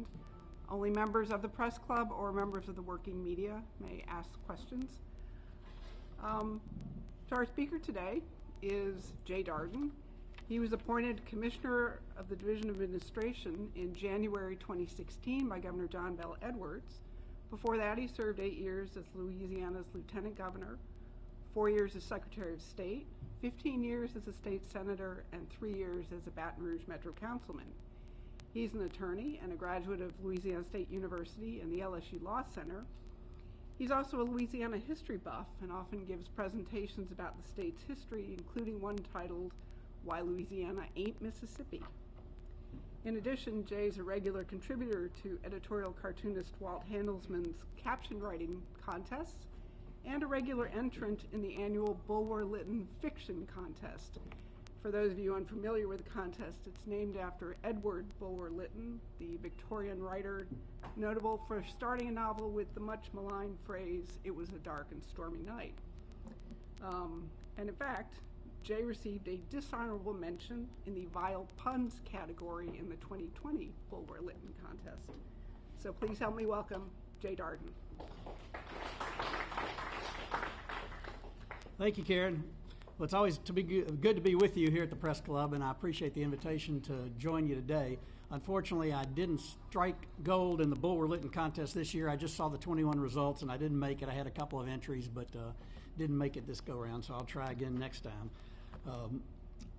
attend. Only members of the press club or members of the working media may ask questions. So our speaker today is Jay Darden. He was appointed Commissioner of the Division of Administration in January 2016 by Governor John Bel Edwards. Before that, he served 8 years as Louisiana's Lieutenant Governor, 4 years as Secretary of State, 15 years as a state senator, and 3 years as a Baton Rouge Metro Councilman. He's an attorney and a graduate of Louisiana State University and the LSU Law Center. He's also a Louisiana history buff and often gives presentations about the state's history, including one titled, "Why Louisiana Ain't Mississippi." In addition, Jay's a regular contributor to editorial cartoonist Walt Handelsman's caption writing contests and a regular entrant in the annual Bulwer-Lytton Fiction Contest. For those of you unfamiliar with the contest, it's named after Edward Bulwer-Lytton, the Victorian writer notable for starting a novel with the much maligned phrase, "It was a dark and stormy night." And in fact, Jay received a dishonorable mention in the vile puns category in the 2020 Bulwer-Lytton contest. So please help me welcome Jay Darden. Thank you, Karen. Well, it's always good to be with you here at the Press Club, and I appreciate the invitation to join you today. Unfortunately, I didn't strike gold in the Bulwer-Lytton contest this year. I just saw the 21 results, and I didn't make it. I had a couple of entries, but didn't make it this go-around, so I'll try again next time.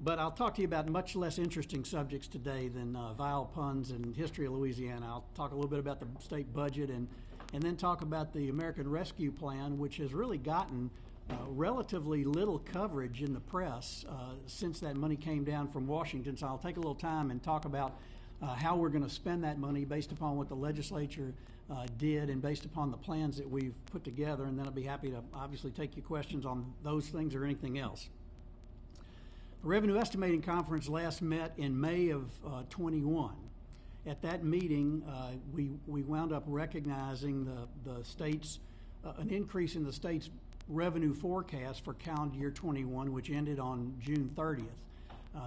But I'll talk to you about much less interesting subjects today than vile puns and history of Louisiana. I'll talk a little bit about the state budget and then talk about the American Rescue Plan, which has really gotten relatively little coverage in the press since that money came down from Washington. So I'll take a little time and talk about how we're going to spend that money based upon what the legislature did and based upon the plans that we've put together. And then I'll be happy to obviously take your questions on those things or anything else. The Revenue Estimating Conference last met in May of 21. At that meeting, we wound up recognizing the state's an increase in the state's revenue forecast for calendar year 21, which ended on June 30th.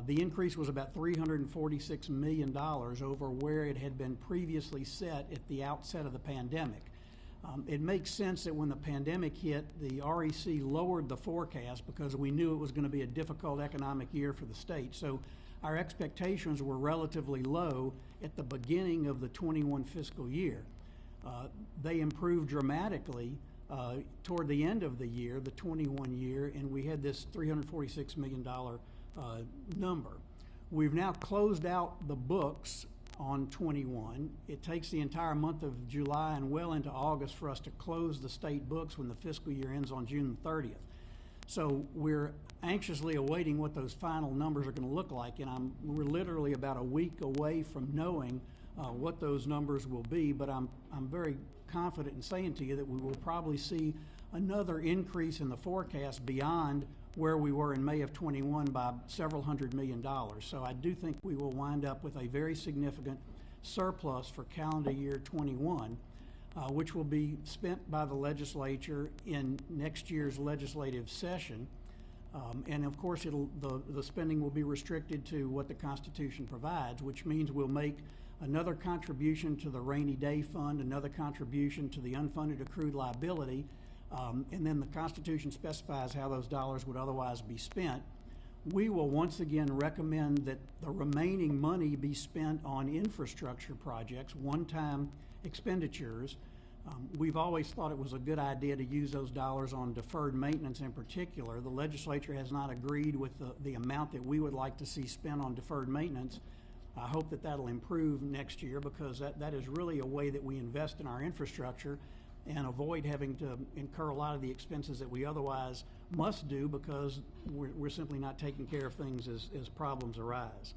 The increase was about $346 million over where it had been previously set at the outset of the pandemic. It makes sense that when the pandemic hit, the REC lowered the forecast because we knew it was going to be a difficult economic year for the state. So our expectations were relatively low at the beginning of the 21 fiscal year. They improved dramatically toward the end of the year, the 21 year, and we had this $346 million number. We've now closed out the books on 21. It takes the entire month of July and well into August for us to close the state books when the fiscal year ends on June 30th. So we're anxiously awaiting what those final numbers are going to look like, and we're literally about a week away from knowing what those numbers will be, but I'm very confident in saying to you that we will probably see another increase in the forecast beyond where we were in May of 21 by several $100 million. So I do think we will wind up with a very significant surplus for calendar year 21, which will be spent by the legislature in next year's legislative session. And of course, the spending will be restricted to what the Constitution provides, which means we'll make another contribution to the rainy day fund, another contribution to the unfunded accrued liability, and then the Constitution specifies how those dollars would otherwise be spent. We will once again recommend that the remaining money be spent on infrastructure projects, one-time expenditures. We've always thought it was a good idea to use those dollars on deferred maintenance in particular. The legislature has not agreed with the amount that we would like to see spent on deferred maintenance. I hope that that'll improve next year because that is really a way that we invest in our infrastructure and avoid having to incur a lot of the expenses that we otherwise must do because we're simply not taking care of things as problems arise.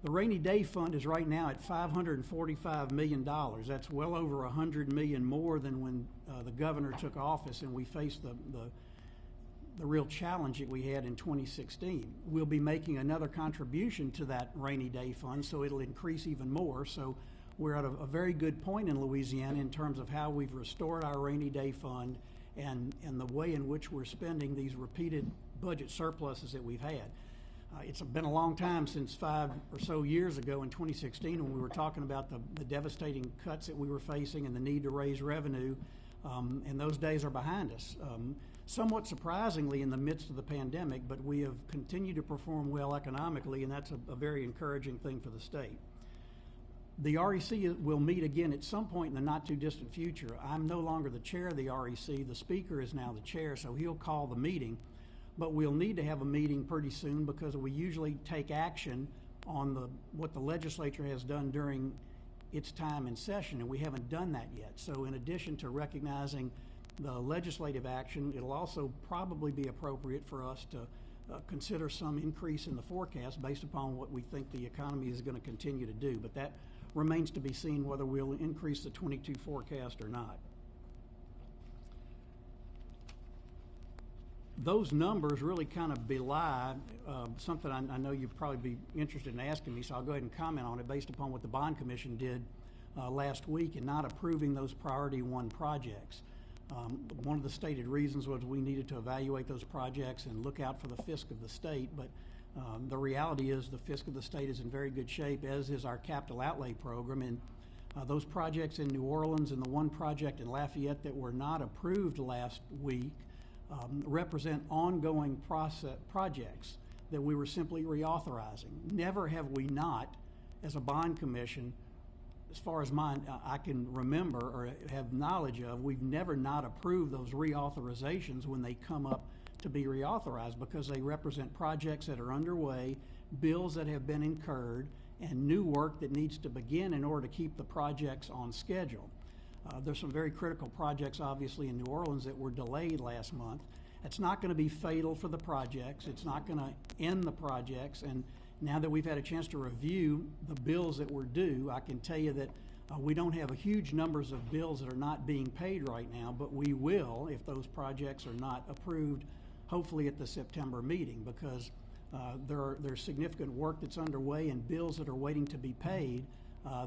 The rainy day fund is right now at $545 million. That's well over $100 million more than when the governor took office and we faced the real challenge that we had in 2016. We'll be making another contribution to that rainy day fund, so it'll increase even more. So we're at a very good point in Louisiana in terms of how we've restored our rainy day fund and the way in which we're spending these repeated budget surpluses that we've had. It's been a long time since 5 or so years ago in 2016 when we were talking about the devastating cuts that we were facing and the need to raise revenue, and those days are behind us. Somewhat surprisingly in the midst of the pandemic, but we have continued to perform well economically, and that's a very encouraging thing for the state. The REC will meet again at some point in the not too distant future. I'm no longer the chair of the REC. The speaker is now the chair, so he'll call the meeting. But we'll need to have a meeting pretty soon because we usually take action on what the legislature has done during its time in session, and we haven't done that yet. So in addition to recognizing the legislative action, it'll also probably be appropriate for us to consider some increase in the forecast based upon what we think the economy is going to continue to do. But that remains to be seen whether we'll increase the 22 forecast or not. Those numbers really kind of belie something I know you'd probably be interested in asking me, so I'll go ahead and comment on it based upon what the Bond Commission did last week in not approving those Priority 1 projects. One of the stated reasons was we needed to evaluate those projects and look out for the fisc of the state, but the reality is the fisc of the state is in very good shape, as is our capital outlay program. And those projects in New Orleans and the one project in Lafayette that were not approved last week represent ongoing projects that we were simply reauthorizing. Never have we not, as a bond commission, as far as I can remember or have knowledge of, we've never not approved those reauthorizations when they come up to be reauthorized, because they represent projects that are underway, bills that have been incurred, and new work that needs to begin in order to keep the projects on schedule. There's some very critical projects, obviously, in New Orleans that were delayed last month. It's not going to be fatal for the projects. It's not going to end the projects. And now that we've had a chance to review the bills that were due, I can tell you that we don't have a huge numbers of bills that are not being paid right now, but we will if those projects are not approved, hopefully at the September meeting, because there's significant work that's underway and bills that are waiting to be paid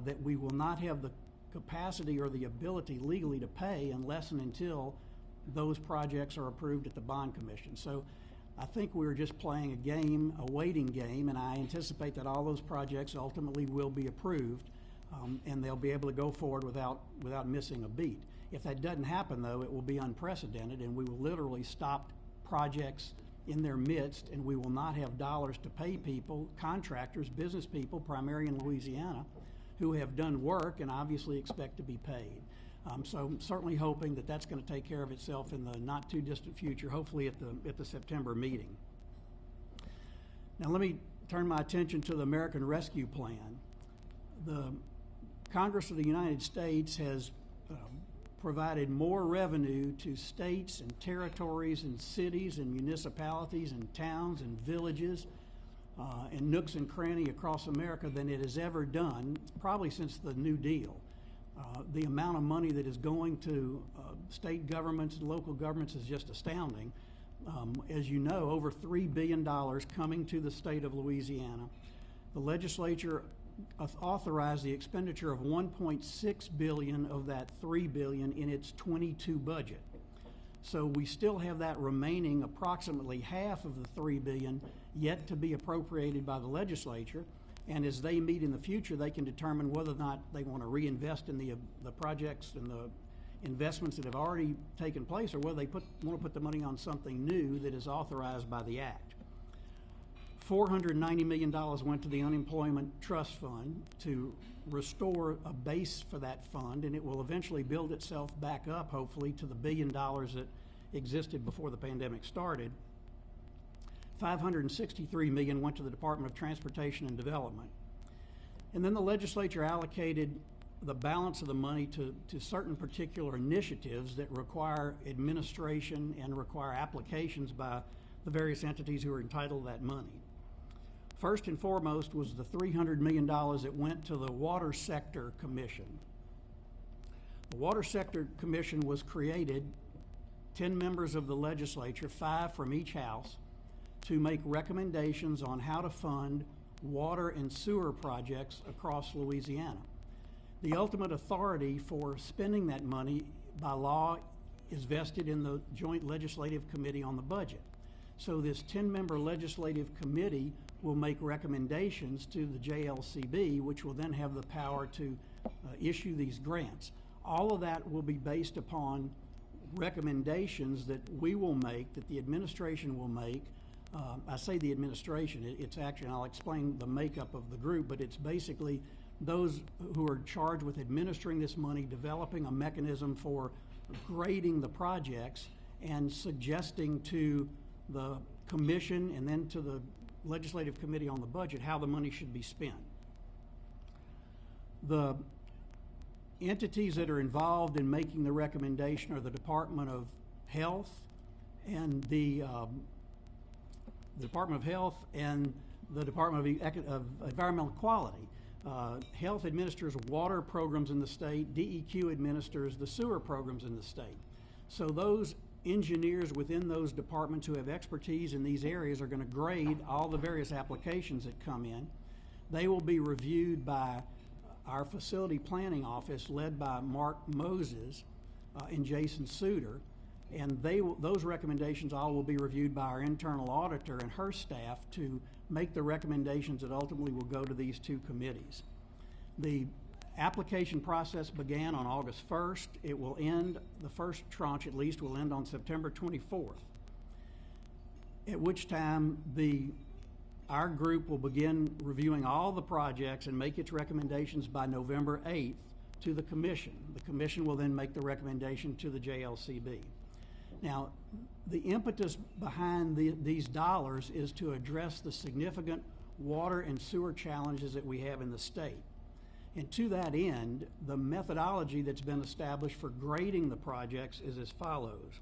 that we will not have the capacity or the ability legally to pay unless and until those projects are approved at the Bond Commission. So I think we're just playing a game, a waiting game, and I anticipate that all those projects ultimately will be approved and they'll be able to go forward without missing a beat. If that doesn't happen, though, it will be unprecedented, and we will literally stop projects in their midst, and we will not have dollars to pay people, contractors, business people, primarily in Louisiana, who have done work and obviously expect to be paid. So I'm certainly hoping that that's going to take care of itself in the not too distant future, hopefully at the September meeting. Now let me turn my attention to the American Rescue Plan. The Congress of the United States has provided more revenue to states and territories and cities and municipalities and towns and villages and nooks and cranny across America than it has ever done, probably since the New Deal. The amount of money that is going to state governments and local governments is just astounding. As you know, over $3 billion coming to the state of Louisiana. The legislature authorized the expenditure of $1.6 billion of that $3 billion in its 22 budget. So we still have that remaining approximately half of the $3 billion yet to be appropriated by the legislature. And as they meet in the future, they can determine whether or not they want to reinvest in the projects and the investments that have already taken place, or whether they want to put the money on something new that is authorized by the Act. $490 million went to the Unemployment Trust Fund to restore a base for that fund, and it will eventually build itself back up, hopefully, to the $1 billion that existed before the pandemic started. $563 million went to the Department of Transportation and Development. And then the legislature allocated the balance of the money to certain particular initiatives that require administration and require applications by the various entities who are entitled to that money. First and foremost was the $300 million that went to the Water Sector Commission. The Water Sector Commission was created, 10 members of the legislature, 5 from each house, to make recommendations on how to fund water and sewer projects across Louisiana. The ultimate authority for spending that money by law is vested in the Joint Legislative Committee on the Budget. So this 10-member legislative committee will make recommendations to the JLCB, which will then have the power to issue these grants. All of that will be based upon recommendations that we will make, that the administration will make. I say the administration, it's actually, and I'll explain the makeup of the group, but it's basically those who are charged with administering this money, developing a mechanism for grading the projects and suggesting to the commission and then to the legislative committee on the budget how the money should be spent. The entities that are involved in making the recommendation are the Department of Health and the Department of Health and the Department of Environmental Quality. Health administers water programs in the state. DEQ administers the sewer programs in the state. So those engineers within those departments who have expertise in these areas are going to grade all the various applications that come in. They will be reviewed by our facility planning office led by Mark Moses and Jason Suter, and those recommendations all will be reviewed by our internal auditor and her staff to make the recommendations that ultimately will go to these two committees. The application process began on August 1st. It will end, the first tranche at least, will end on September 24th, at which time our group will begin reviewing all the projects and make its recommendations by November 8th to the commission. The commission will then make the recommendation to the JLCB. Now, the impetus behind these dollars is to address the significant water and sewer challenges that we have in the state. And to that end, the methodology that's been established for grading the projects is as follows.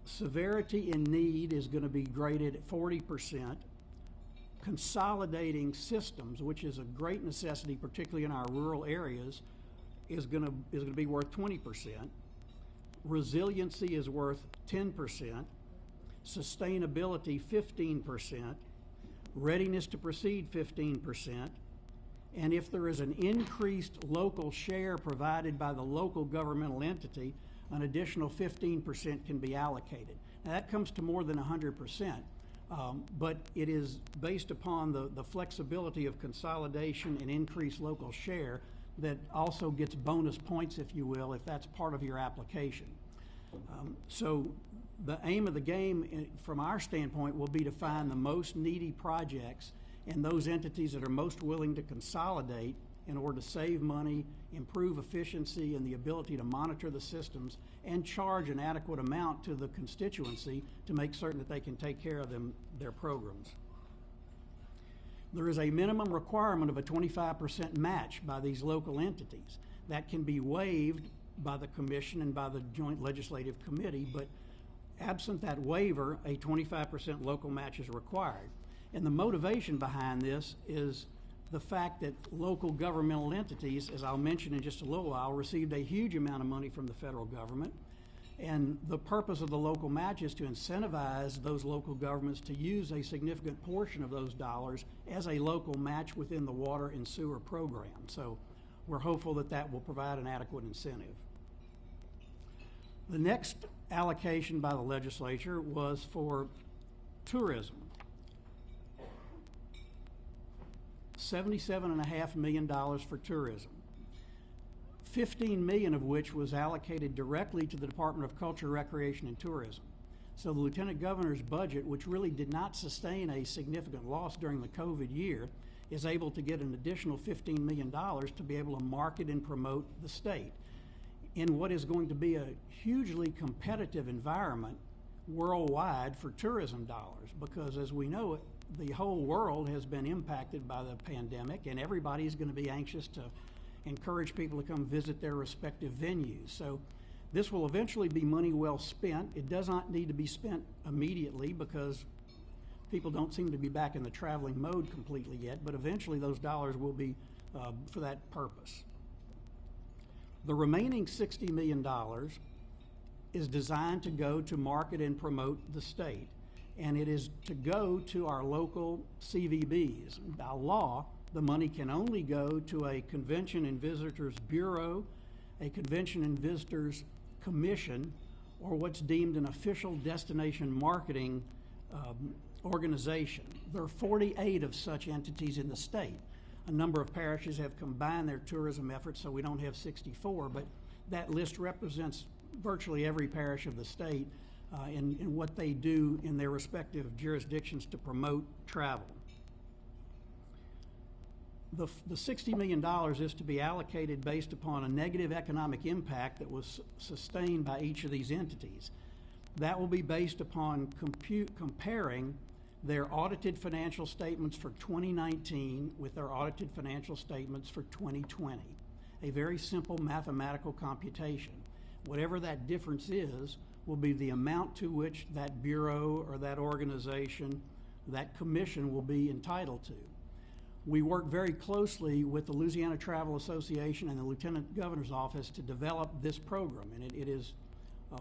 Severity in need is going to be graded at 40%. Consolidating systems, which is a great necessity, particularly in our rural areas, is going to be worth 20%. Resiliency is worth 10%. Sustainability 15%. Readiness to proceed 15%. And if there is an increased local share provided by the local governmental entity, an additional 15% can be allocated. Now that comes to more than 100%, but it is based upon the flexibility of consolidation and increased local share that also gets bonus points, if you will, if that's part of your application. So the aim of the game from our standpoint will be to find the most needy projects and those entities that are most willing to consolidate in order to save money, improve efficiency and the ability to monitor the systems, and charge an adequate amount to the constituency to make certain that they can take care of their programs. There is a minimum requirement of a 25% match by these local entities. That can be waived by the commission and by the joint legislative committee, but absent that waiver, a 25% local match is required. And the motivation behind this is the fact that local governmental entities, as I'll mention in just a little while, received a huge amount of money from the federal government. And the purpose of the local match is to incentivize those local governments to use a significant portion of those dollars as a local match within the water and sewer program. So we're hopeful that that will provide an adequate incentive. The next allocation by the legislature was for tourism. $77.5 million for tourism, $15 million of which was allocated directly to the Department of Culture, Recreation, and Tourism. So the Lieutenant Governor's budget, which really did not sustain a significant loss during the COVID year, is able to get an additional $15 million to be able to market and promote the state in what is going to be a hugely competitive environment worldwide for tourism dollars, because as we know it, the whole world has been impacted by the pandemic, and everybody's going to be anxious to encourage people to come visit their respective venues. So this will eventually be money well spent. It does not need to be spent immediately because people don't seem to be back in the traveling mode completely yet, but eventually those dollars will be for that purpose. The remaining $60 million is designed to go to market and promote the state, and it is to go to our local CVBs. By law, the money can only go to a Convention and Visitors Bureau, a Convention and Visitors Commission, or what's deemed an official destination marketing organization. There are 48 of such entities in the state. A number of parishes have combined their tourism efforts, so we don't have 64, but that list represents virtually every parish of the state in what they do in their respective jurisdictions to promote travel. The $60 million is to be allocated based upon a negative economic impact that was sustained by each of these entities. That will be based upon comparing their audited financial statements for 2019 with their audited financial statements for 2020. A very simple mathematical computation. Whatever that difference is will be the amount to which that bureau or that organization, that commission will be entitled to. We work very closely with the Louisiana Travel Association and the Lieutenant Governor's Office to develop this program, and it is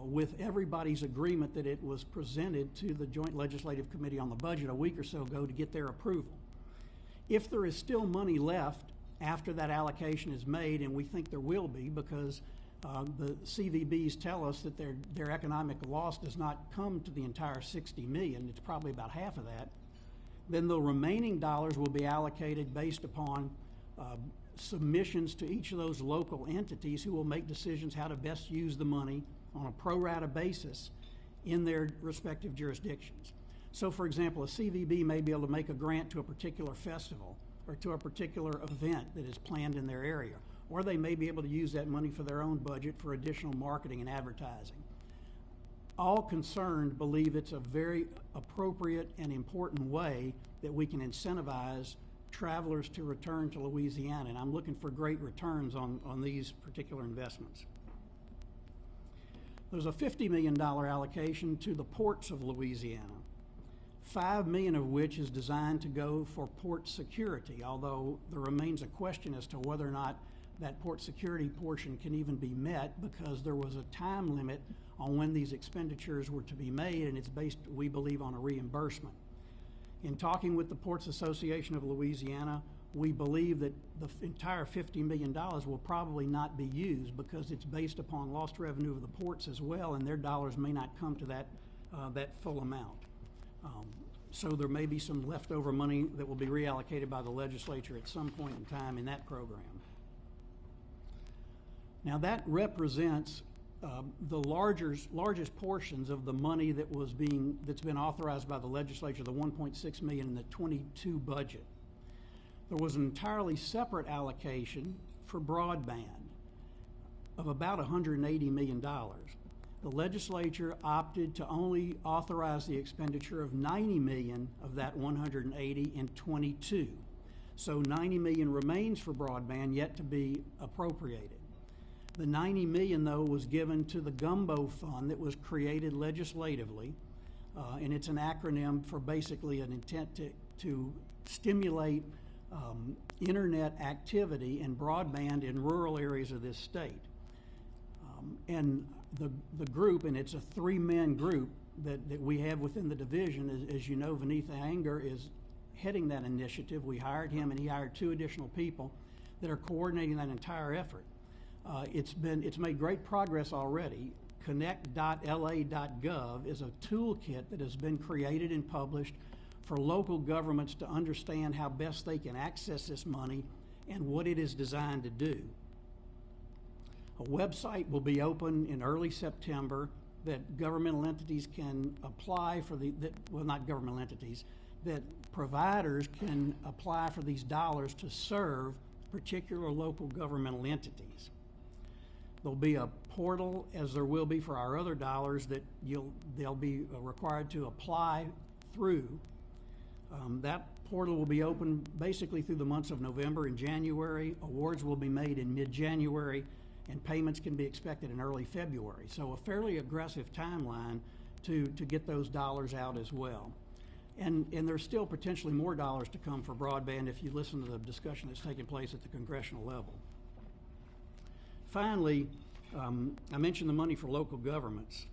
with everybody's agreement that it was presented to the Joint Legislative Committee on the Budget a week or so ago to get their approval. If there is still money left after that allocation is made, and we think there will be because the CVBs tell us that their economic loss does not come to the entire $60 million, it's probably about half of that, then the remaining dollars will be allocated based upon submissions to each of those local entities who will make decisions how to best use the money on a pro rata basis in their respective jurisdictions. So for example, a CVB may be able to make a grant to a particular festival or to a particular event that is planned in their area, or they may be able to use that money for their own budget for additional marketing and advertising. All concerned believe it's a very appropriate and important way that we can incentivize travelers to return to Louisiana, and I'm looking for great returns on these particular investments. There's a $50 million allocation to the ports of Louisiana, $5 million of which is designed to go for port security, although there remains a question as to whether or not that port security portion can even be met because there was a time limit on when these expenditures were to be made, and it's based, we believe, on a reimbursement. In talking with the Ports Association of Louisiana, we believe that the entire $50 million will probably not be used because it's based upon lost revenue of the ports as well, and their dollars may not come to that full amount. So there may be some leftover money that will be reallocated by the legislature at some point in time in that program. Now that represents the largest portions of the money that's been authorized by the legislature, the $1.6 million in the 22 budget. There was an entirely separate allocation for broadband of about $180 million. The legislature opted to only authorize the expenditure of $90 million of that 180 in 22. So $90 million remains for broadband yet to be appropriated. The $90 million, though, was given to the Gumbo Fund that was created legislatively, and it's an acronym for basically an intent to stimulate internet activity and broadband in rural areas of this state. And the group, and it's a three-man group that we have within the division, as you know, Vanitha Anger is heading that initiative. We hired him, and he hired 2 additional people that are coordinating that entire effort. It's made great progress already. Connect.la.gov is a toolkit that has been created and published for local governments to understand how best they can access this money and what it is designed to do. A website will be open in early September that governmental entities can apply for not governmental entities, that providers can apply for these dollars to serve particular local governmental entities. There'll be a portal, as there will be for our other dollars, that they'll be required to apply through. That portal will be open basically through the months of November and January. Awards will be made in mid-January, and payments can be expected in early February. So a fairly aggressive timeline to get those dollars out as well. And there's still potentially more dollars to come for broadband if you listen to the discussion that's taking place at the congressional level. Finally, I mentioned the money for local governments.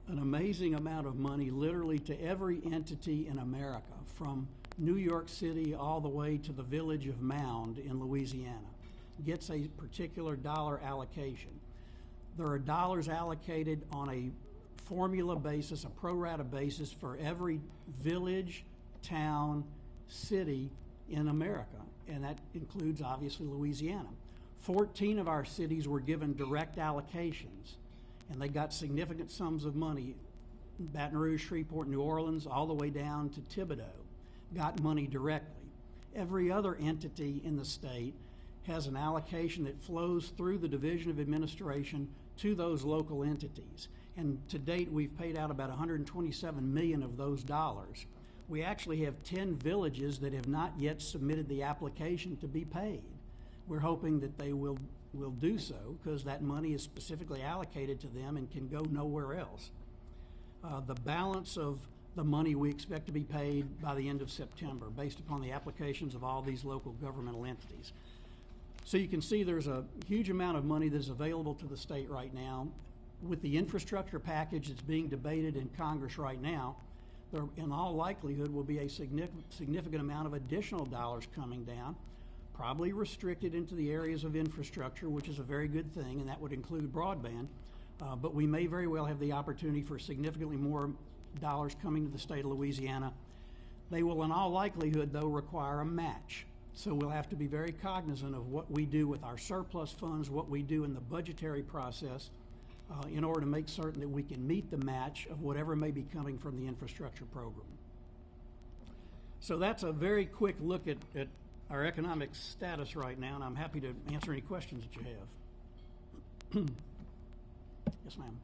An amazing amount of money literally to every entity in America, from New York City all the way to the village of Mound in Louisiana, gets a particular dollar allocation. There are dollars allocated on a formula basis, a pro rata basis for every village, town, city in America, and that includes obviously Louisiana. 14 of our cities were given direct allocations, and they got significant sums of money. Baton Rouge, Shreveport, New Orleans, all the way down to Thibodeau got money directly. Every other entity in the state has an allocation that flows through the Division of Administration to those local entities. And to date, we've paid out about $127 million of those dollars. We actually have 10 villages that have not yet submitted the application to be paid. We're hoping that they will do so because that money is specifically allocated to them and can go nowhere else. The balance of the money we expect to be paid by the end of September based upon the applications of all these local governmental entities. So you can see there's a huge amount of money that's available to the state right now. With the infrastructure package that's being debated in Congress right now, there in all likelihood will be a significant amount of additional dollars coming down, probably restricted into the areas of infrastructure, which is a very good thing, and that would include broadband. But we may very well have the opportunity for significantly more dollars coming to the state of Louisiana. They will in all likelihood, though, require a match. So we'll have to be very cognizant of what we do with our surplus funds, what we do in the budgetary process, in order to make certain that we can meet the match of whatever may be coming from the infrastructure program. So that's a very quick look at our economic status right now, and I'm happy to answer any questions that you have. Yes, ma'am.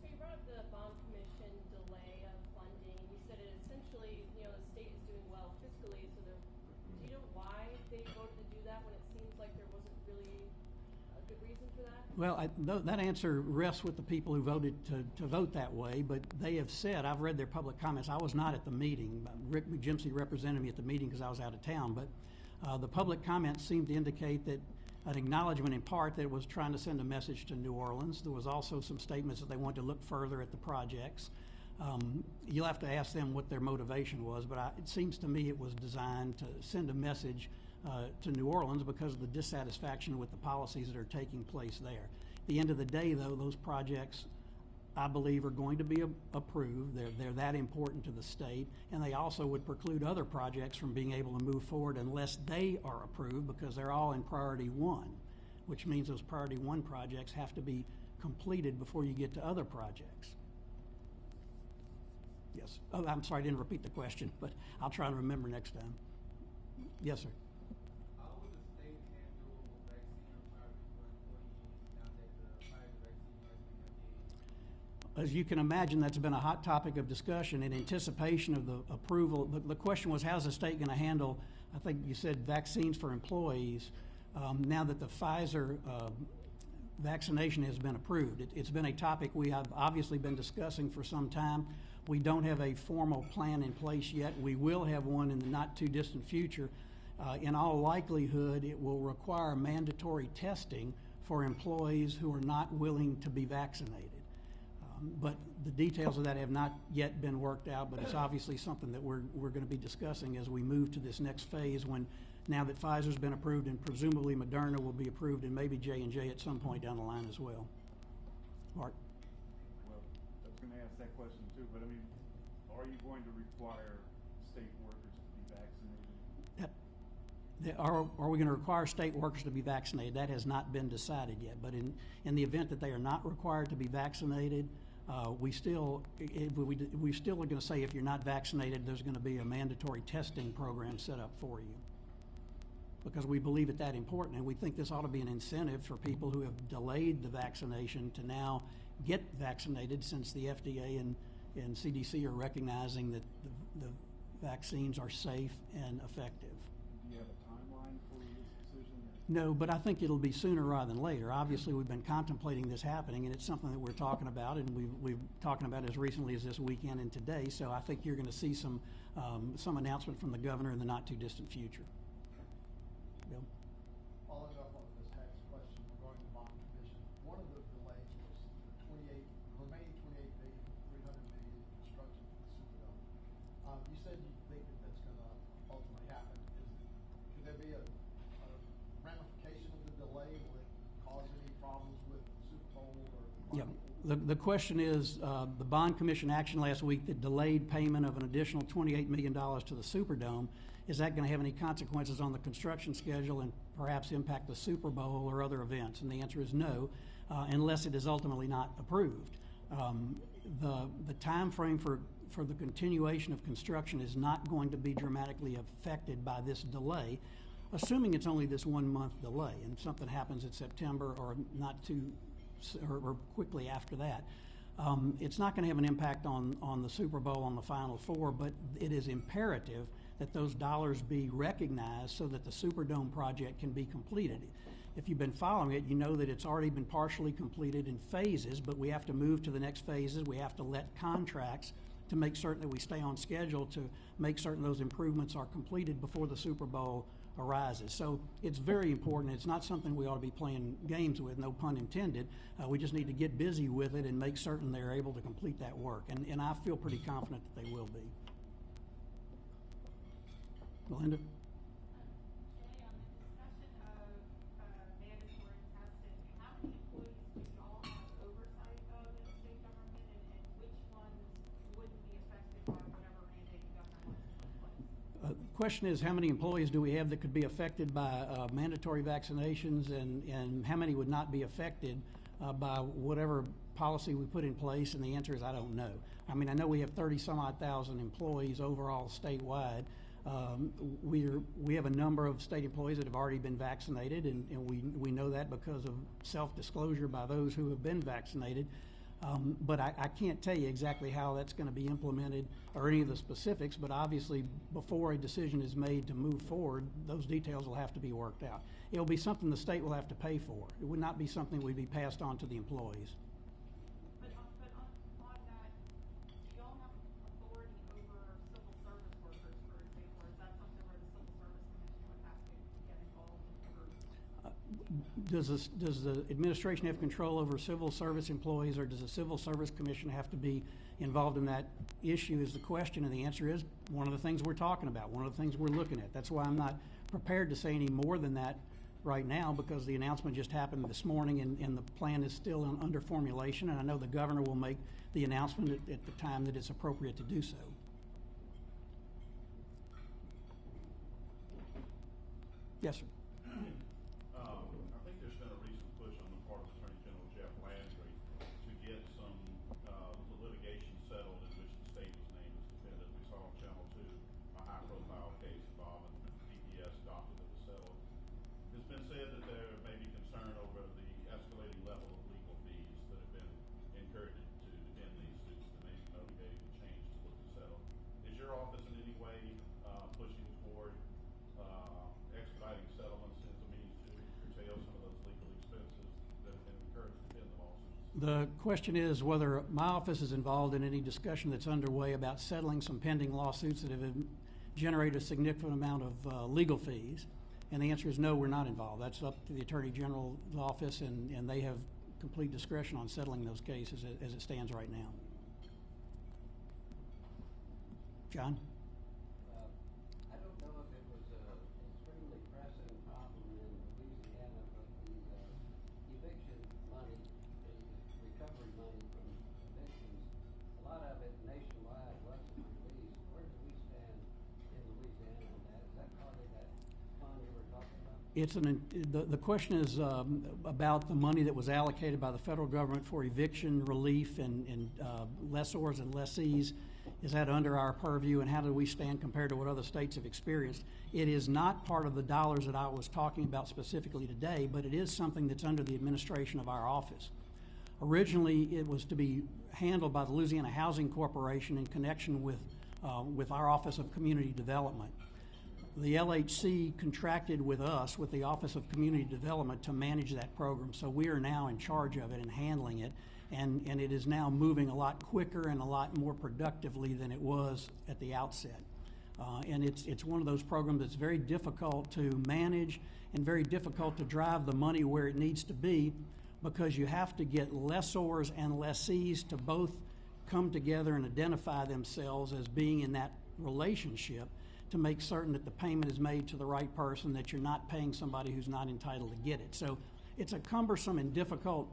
So you brought up the bond commission delay of funding. You said it essentially, the state is doing well fiscally, so do you know why they voted to do that when it seems like there wasn't really a good reason for that? Well, that answer rests with the people who voted to vote that way, but they have said, I've read their public comments. I was not at the meeting. Rick McGimsey represented me at the meeting because I was out of town, but the public comments seemed to indicate that an acknowledgement in part that it was trying to send a message to New Orleans. There was also some statements that they wanted to look further at the projects. You'll have to ask them what their motivation was, but it seems to me it was designed to send a message to New Orleans because of the dissatisfaction with the policies that are taking place there. At the end of the day, though, those projects, I believe, are going to be approved. They're that important to the state, and they also would preclude other projects from being able to move forward unless they are approved because they're all in priority one, which means those priority one projects have to be completed before you get to other projects. Yes. Oh, I'm sorry, I didn't repeat the question, but I'll try to remember next time. Yes, sir. How will the state handle vaccine requirements for employees now that the Pfizer vaccine has been mandated? As you can imagine, that's been a hot topic of discussion in anticipation of the approval. The question was, how's the state going to handle, I think you said, vaccines for employees now that the Pfizer vaccination has been approved? It's been a topic we have obviously been discussing for some time. We don't have a formal plan in place yet. We will have one in the not too distant future. In all likelihood, it will require mandatory testing for employees who are not willing to be vaccinated. But the details of that have not yet been worked out, but it's obviously something that we're going to be discussing as we move to this next phase when, now that Pfizer's been approved and presumably Moderna will be approved and maybe J&J at some point down the line as well. Mark? Well, I was going to ask that question too, but I mean, are you going to require state workers to be vaccinated? Are we going to require state workers to be vaccinated? That has not been decided yet, but in the event that they are not required to be vaccinated, we still are going to say if you're not vaccinated, there's going to be a mandatory testing program set up for you because we believe it that important, and we think this ought to be an incentive for people who have delayed the vaccination to now get vaccinated, since the FDA and CDC are recognizing that the vaccines are safe and effective. Do you have a timeline for this decision? No, but I think it'll be sooner rather than later. Obviously, we've been contemplating this happening, and it's something that we're talking about, and we've talking about it as recently as this weekend and today. So I think you're going to see some announcement from the governor in the not too distant future. Bill? Following up on this next question regarding the bond commission, one of the delays was the remaining $28 billion, $300 million in construction for the Superdome. You said you think that that's going to ultimately happen. Could there be a ramification of the delay? Will it cause any problems with the Super Bowl or? Yeah. The question is, the Bond Commission action last week that delayed payment of an additional $28 million to the Superdome, is that going to have any consequences on the construction schedule and perhaps impact the Super Bowl or other events? And the answer is no, unless it is ultimately not approved. The time frame for the continuation of construction is not going to be dramatically affected by this delay, assuming it's only this 1 month delay and something happens in September or not too or quickly after that. It's not going to have an impact on the Super Bowl, on the Final Four, but it is imperative that those dollars be recognized so that the Superdome project can be completed. If you've been following it, you know that it's already been partially completed in phases, but we have to move to the next phases. We have to let contracts to make certain that we stay on schedule, to make certain those improvements are completed before the Super Bowl arises. So it's very important. It's not something we ought to be playing games with, no pun intended. We just need to get busy with it and make certain they're able to complete that work. And I feel pretty confident that they will be. Melinda? Jay, on the discussion of mandatory testing, how many employees do you all have oversight of in the state government, and which ones wouldn't be affected by whatever mandate the governor wants to put in place? The question is, how many employees do we have that could be affected by mandatory vaccinations, and how many would not be affected by whatever policy we put in place? And the answer is, I don't know. I mean, I know we have 30-some-odd thousand employees overall statewide. We have a number of state employees that have already been vaccinated, and we know that because of self-disclosure by those who have been vaccinated. But I can't tell you exactly how that's going to be implemented or any of the specifics, but obviously before a decision is made to move forward, those details will have to be worked out. It'll be something the state will have to pay for. It would not be something would be passed on to the employees. But on that, do y'all have authority over civil service workers, for example, or is that something where the Civil Service Commission would have to get involved in? Does the administration have control over civil service employees, or does the Civil Service Commission have to be involved in that issue is the question, and the answer is one of the things we're talking about, one of the things we're looking at. That's why I'm not prepared to say any more than that right now, because the announcement just happened this morning, and the plan is still under formulation, and I know the governor will make the announcement at the time that it's appropriate to do so. Yes, sir. I think there's been a recent push on the part of Attorney General Jeff Landry to get some litigation settled in which the state was named as defendant. We saw on Channel 2 a high-profile case involving DPS doctor that was settled. It's been said that there may be concern over the escalating level of legal fees that have been incurred to defend these suits that may be motivating the change to look to settle. Is your office in any way pushing toward expediting settlements as a means to curtail some of those legal expenses that have been incurred to defend the lawsuits? The question is whether my office is involved in any discussion that's underway about settling some pending lawsuits that have generated a significant amount of legal fees. And the answer is no, we're not involved. That's up to the Attorney General's office, and they have complete discretion on settling those cases as it stands right now. John? I don't know if it was an extremely pressing problem in Louisiana, but the eviction money, the recovery money from evictions, a lot of it nationwide wasn't released. Where do we stand in Louisiana on that? Is that part of that fund you were talking about? The question is about the money that was allocated by the federal government for eviction relief and lessors and lessees. Is that under our purview, and how do we stand compared to what other states have experienced? It is not part of the dollars that I was talking about specifically today, but it is something that's under the administration of our office. Originally, it was to be handled by the Louisiana Housing Corporation in connection with our Office of Community Development. The LHC contracted with us, with the Office of Community Development, to manage that program. So we are now in charge of it and handling it, and it is now moving a lot quicker and a lot more productively than it was at the outset. And it's one of those programs that's very difficult to manage and very difficult to drive the money where it needs to be, because you have to get lessors and lessees to both come together and identify themselves as being in that relationship, to make certain that the payment is made to the right person, that you're not paying somebody who's not entitled to get it. So it's a cumbersome and difficult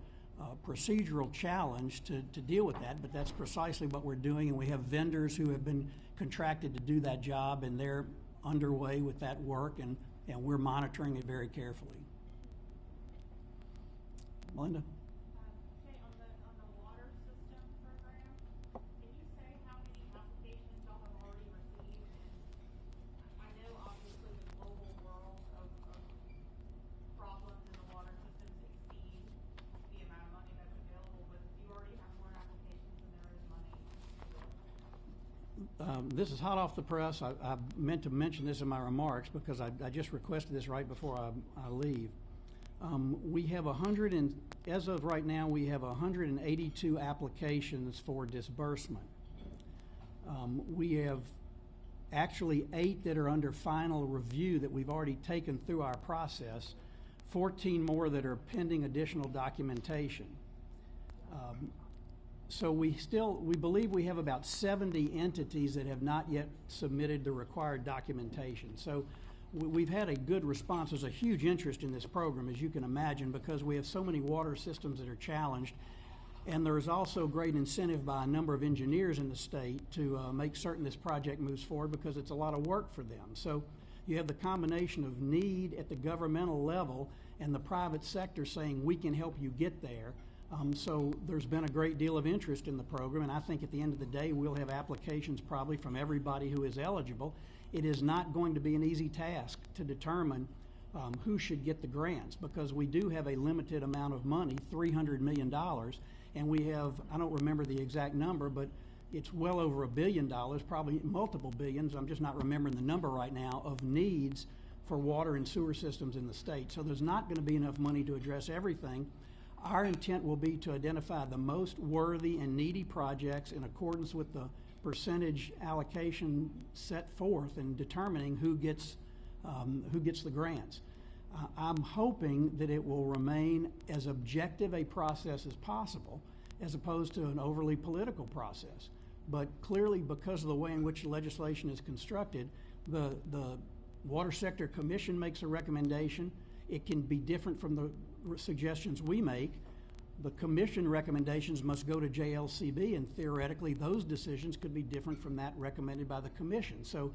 procedural challenge to deal with that, but that's precisely what we're doing, and we have vendors who have been contracted to do that job, and they're underway with that work, and we're monitoring it very carefully. Melinda? Jay, on the water system program, can you say how many applications y'all have already received? And I know obviously the global world of problems in the water systems exceed the amount of money that's available, but you already have more applications than there is money. This is hot off the press. I meant to mention this in my remarks because I just requested this right before I leave. We have as of right now, we have 182 applications for disbursement. We have actually 8 that are under final review that we've already taken through our process, 14 more that are pending additional documentation. So we believe we have about 70 entities that have not yet submitted the required documentation. So we've had a good response. There's a huge interest in this program, as you can imagine, because we have so many water systems that are challenged. And there's also great incentive by a number of engineers in the state to make certain this project moves forward because it's a lot of work for them. So you have the combination of need at the governmental level and the private sector saying we can help you get there. So there's been a great deal of interest in the program, and I think at the end of the day we'll have applications probably from everybody who is eligible. It is not going to be an easy task to determine who should get the grants because we do have a limited amount of money, $300 million, and we have, I don't remember the exact number, but it's well over $1 billion, probably multiple billions, I'm just not remembering the number right now, of needs for water and sewer systems in the state. So there's not going to be enough money to address everything. Our intent will be to identify the most worthy and needy projects in accordance with the percentage allocation set forth in determining who gets the grants. I'm hoping that it will remain as objective a process as possible as opposed to an overly political process. But clearly, because of the way in which the legislation is constructed, the Water Sector Commission makes a recommendation. It can be different from the suggestions we make. The commission recommendations must go to JLCB, and theoretically those decisions could be different from that recommended by the commission. So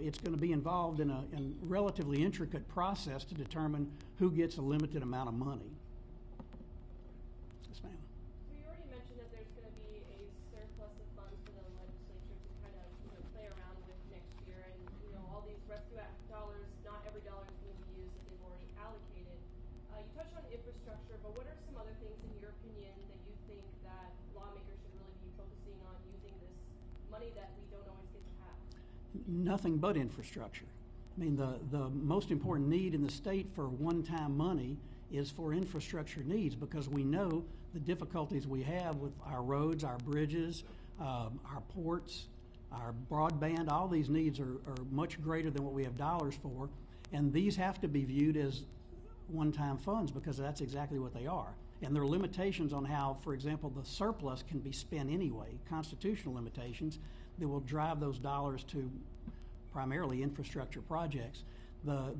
it's going to be involved in a relatively intricate process to determine who gets a limited amount of money. Yes, ma'am. So you already mentioned that there's going to be a surplus of funds for the legislature to kind of play around with next year, and all these Rescue Act dollars, not every dollar is going to be used that they've already allocated. You touched on infrastructure, but what are some other things, in your opinion, that you think that lawmakers should really be focusing on using this money that we don't always get to have? Nothing but infrastructure. I mean, the most important need in the state for one-time money is for infrastructure needs because we know the difficulties we have with our roads, our bridges, our ports, our broadband. All these needs are much greater than what we have dollars for, and these have to be viewed as one-time funds because that's exactly what they are. And there are limitations on how, for example, the surplus can be spent anyway, constitutional limitations that will drive those dollars to primarily infrastructure projects. The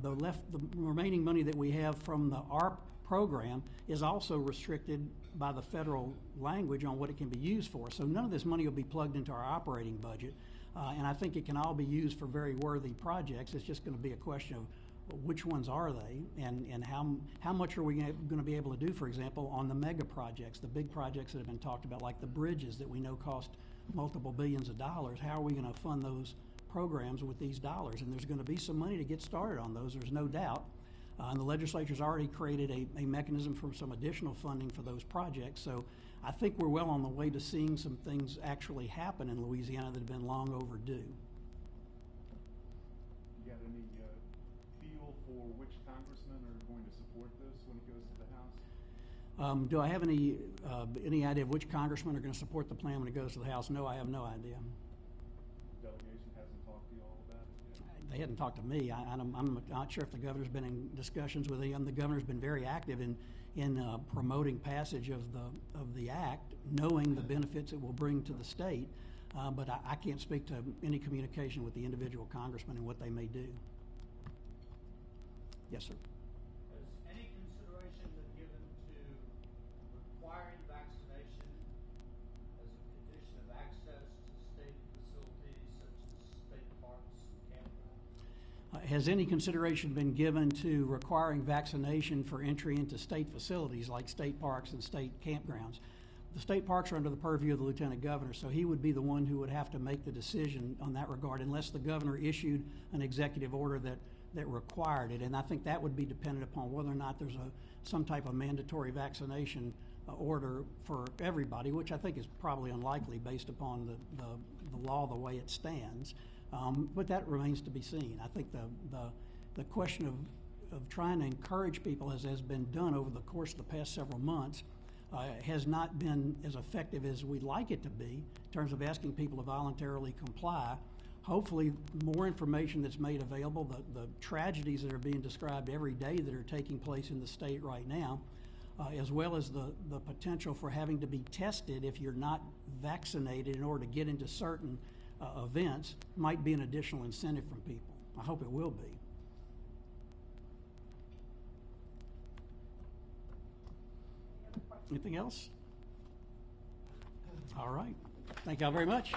remaining money that we have from the ARP program is also restricted by the federal language on what it can be used for. So none of this money will be plugged into our operating budget, and I think it can all be used for very worthy projects. It's just going to be a question of which ones are they, and how much are we going to be able to do, for example, on the mega projects, the big projects that have been talked about, like the bridges that we know cost multiple billions of dollars. How are we going to fund those programs with these dollars? And there's going to be some money to get started on those, there's no doubt. And the legislature's already created a mechanism for some additional funding for those projects. So I think we're well on the way to seeing some things actually happen in Louisiana that have been long overdue. You got any feel for which congressmen are going to support this when it goes to the House? Do I have any idea of which congressmen are going to support the plan when it goes to the House? No, I have no idea. The delegation hasn't talked to you all about it yet? They hadn't talked to me. I'm not sure if the governor's been in discussions with them. The governor's been very active in promoting passage of the act, knowing the benefits it will bring to the state. But I can't speak to any communication with the individual congressmen and what they may do. Yes, sir. Has any consideration been given to requiring vaccination as a condition of access to state facilities such as state parks and campgrounds? Has any consideration been given to requiring vaccination for entry into state facilities like state parks and state campgrounds? The state parks are under the purview of the Lieutenant Governor, so he would be the one who would have to make the decision on that regard unless the governor issued an executive order that required it. And I think that would be dependent upon whether or not there's some type of mandatory vaccination order for everybody, which I think is probably unlikely based upon the law the way it stands. But that remains to be seen. I think the question of trying to encourage people, as has been done over the course of the past several months, has not been as effective as we'd like it to be in terms of asking people to voluntarily comply. Hopefully, more information that's made available, the tragedies that are being described every day that are taking place in the state right now, as well as the potential for having to be tested if you're not vaccinated in order to get into certain events, might be an additional incentive from people. I hope it will be. Anything else? All right. Thank y'all very much.